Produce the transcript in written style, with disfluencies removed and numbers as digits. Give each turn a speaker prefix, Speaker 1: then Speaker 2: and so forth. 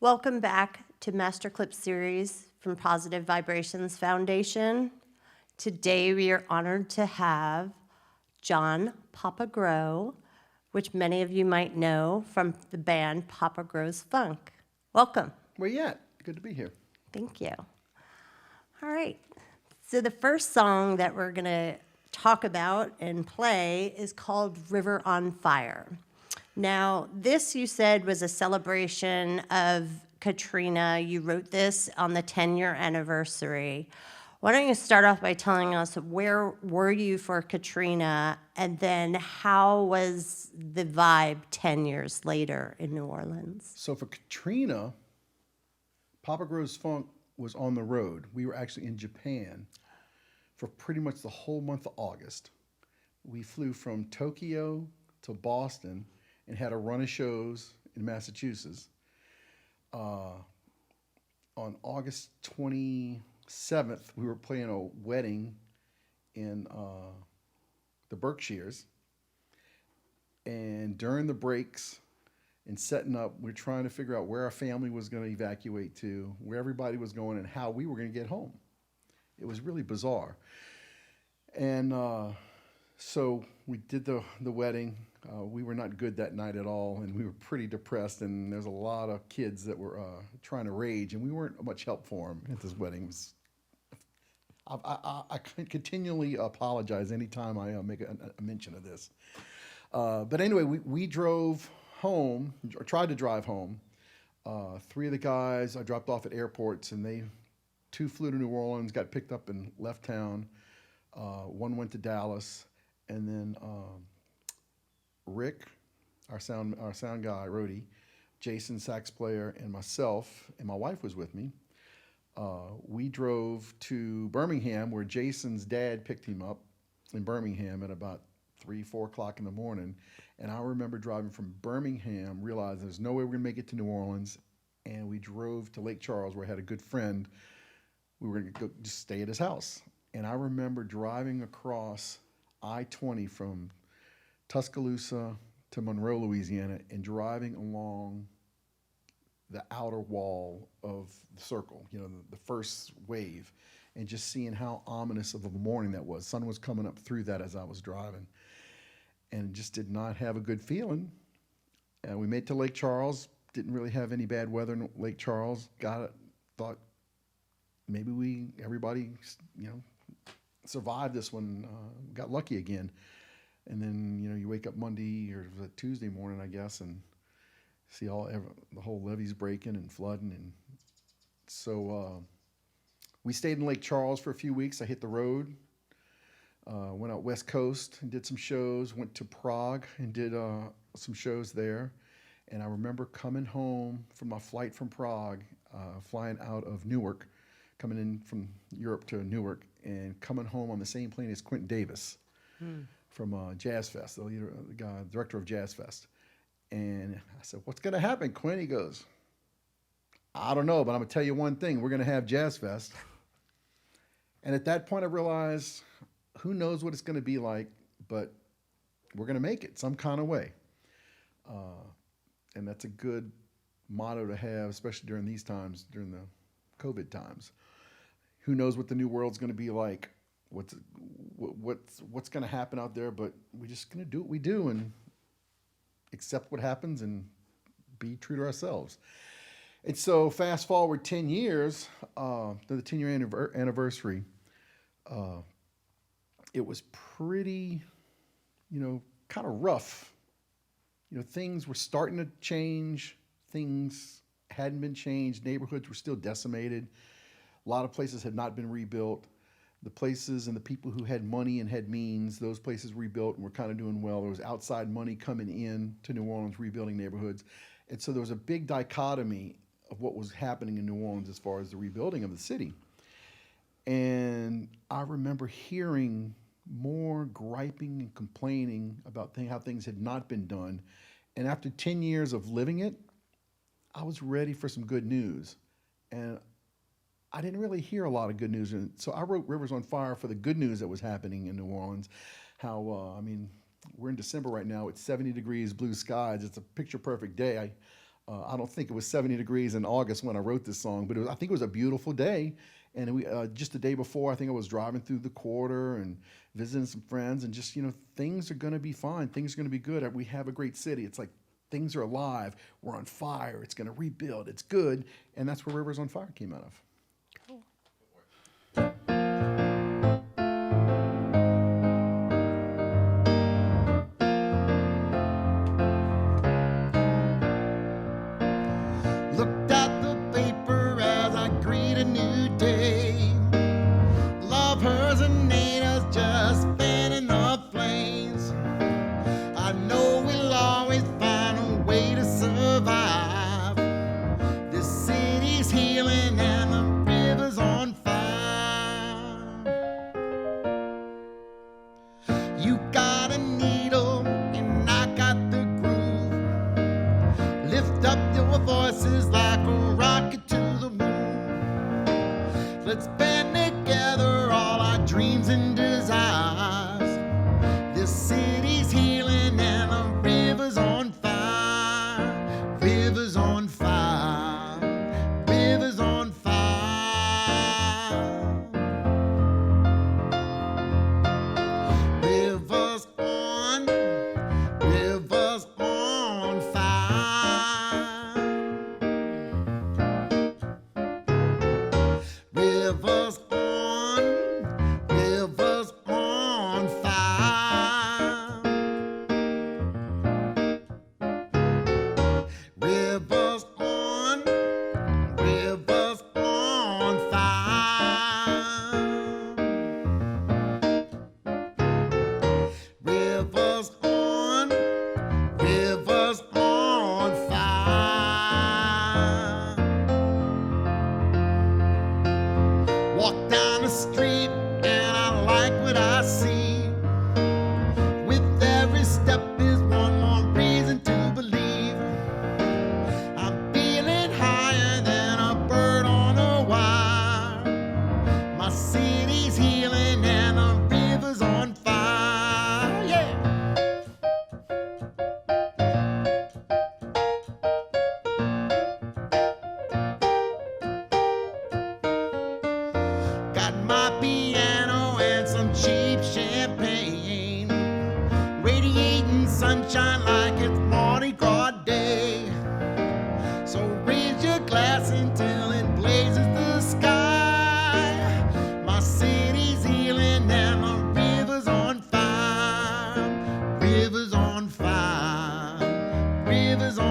Speaker 1: Welcome back to Master Clip Series from Positive Vibrations Foundation. Today we are honored to have John Papa Gros, which many of you might know from the band Papa Gros Funk. Welcome.
Speaker 2: Where you at? Good to be here.
Speaker 1: Thank you. All right. So the first song that we're going to talk about and play is called River on Fire. Now, this you said was a celebration of Katrina. You wrote this on the 10-year anniversary. Why don't you start off by telling us where were you for Katrina, and then how was the vibe 10 years later in New Orleans?
Speaker 2: So for Katrina, Papa Gros Funk was on the road. We were actually in Japan for pretty much the whole month of August. We flew from Tokyo to Boston and had a run of shows in Massachusetts. On August 27th, we were playing a wedding in the Berkshires. And during the breaks and setting up, we're trying to figure out where our family was going to evacuate to, where everybody was going, and how we were going to get home. It was really bizarre. And so we did the wedding. We were not good that night at all, and we were pretty depressed, and there's a lot of kids that were trying to rage, and we weren't much help for them at this wedding. I continually apologize anytime I make a mention of this. But anyway, we drove home, or tried to drive home. Three of the guys I dropped off at airports, and two flew to New Orleans, got picked up and left town. One went to Dallas, and then Rick, our sound guy, Rhodey, Jason, sax player, and myself, and my wife was with me. We drove to Birmingham, where Jason's dad picked him up in Birmingham at about 3-4 o'clock in the morning. And I remember driving from Birmingham, realizing there's no way we're gonna make it to New Orleans. And we drove to Lake Charles, where I had a good friend. We were gonna go just stay at his house. And I remember driving across I-20 from Tuscaloosa to Monroe, Louisiana, and driving along the outer wall of the circle, the first wave, and just seeing how ominous of a morning that was. Sun was coming up through that as I was driving, and just did not have a good feeling. And we made it to Lake Charles, didn't really have any bad weather in Lake Charles. Thought maybe everybody, survived this one, got lucky again. And then, you wake up Monday or Tuesday morning, I guess, and see the whole levees breaking and flooding. And so we stayed in Lake Charles for a few weeks. I hit the road, went out West Coast and did some shows, went to Prague and did some shows there. And I remember coming home from my flight from Prague, flying out of Newark, coming in from Europe to Newark, and coming home on the same plane as Quentin Davis. From Jazz Fest, the guy, director of Jazz Fest. And I said, "What's going to happen, Quinn?" He goes, "I don't know, but I'm going to tell you one thing. We're going to have Jazz Fest." And at that point, I realized, who knows what it's going to be like, but we're going to make it some kind of way. And that's a good motto to have, especially during these times, during the COVID times. Who knows what the new world's going to be like? What's going to happen out there? But we're just going to do what we do and accept what happens and be true to ourselves. And so fast forward 10 years, to the 10-year anniversary, it was pretty, kind of rough. Things were starting to change. Things hadn't been changed. Neighborhoods were still decimated. A lot of places had not been rebuilt. The places and the people who had money and had means, those places rebuilt and were kind of doing well. There was outside money coming in to New Orleans, rebuilding neighborhoods. And so there was a big dichotomy of what was happening in New Orleans as far as the rebuilding of the city. And I remember hearing more griping and complaining about how things had not been done. And after 10 years of living it, I was ready for some good news. And I didn't really hear a lot of good news. And so I wrote Rivers on Fire for the good news that was happening in New Orleans. How, we're in December right now. It's 70 degrees, blue skies. It's a picture perfect day. I don't think it was 70 degrees in August when I wrote this song, but I think it was a beautiful day. And we just the day before, I think I was driving through the quarter and visiting some friends, and just, things are going to be fine. Things are going to be good. We have a great city. It's like things are alive. We're on fire. It's going to rebuild. It's good. And that's where Rivers on Fire came out of.
Speaker 1: Cool.
Speaker 2: Looked at the paper as I greet a new day. Love hers and hate us, just fanning the flames. I know we'll always find a way to survive. This city's healing and the river's on fire. You got a needle and I got the groove. Lift up your voices like a rocket to the moon. Let's band together all our dreams and desires. This city's healing and the river's on fire. River's on fire. River's on fire. River's on. River's on fire. River's on. River's on fire. Rivers on, rivers on fire. Rivers on, rivers on fire. Walk down the street and I like what I see. With every step is one more reason to believe. I'm feeling higher than a bird on a wire. My city's healing and the river's on fire. Yeah. Got my piano and some cheap champagne, radiating sunshine like it's Mardi Gras Day. So raise your glass until it blazes the sky. My city's healing and the river's on fire. River's on fire. River's on